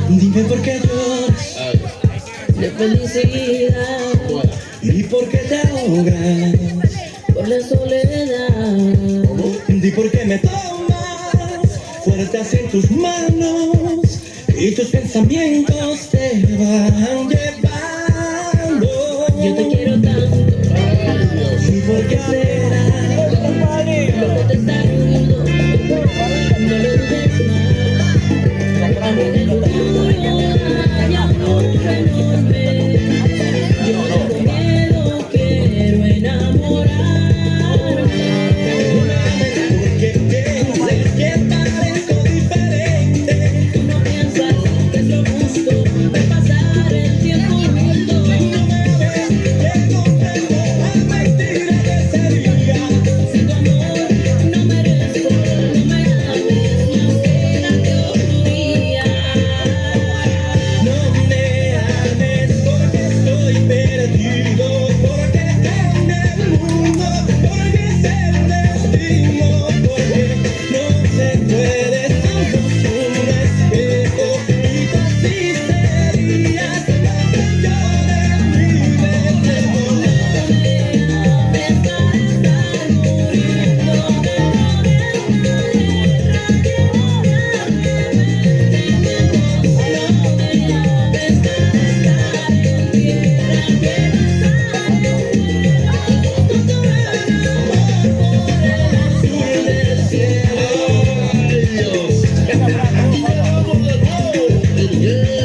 Dime por qué lloras de felicidad y por qué te ahogas. por la soledad. Di por qué me tomas fuerte así en tus manos y tus pensamientos te van llevando. Yo te quiero tanto, ¿Y por qué será? no te saludo, no lo dudes más. A mí me daña mucho enorme. Yo tengo miedo, quiero enamorarme. Porque piensas que parezco diferente. Tú no piensas que es lo justo de pasar el tiempo juntos. No me ves que no tengo la mentira de ese día. Sin tu amor no merezco, no me ames más que la de otro día. No me ames porque estoy perdido, porque en el mundo, porque es el destino, porque no se puede, somos un espejo y tú sí serías la que yo de mi deseo. Yeah.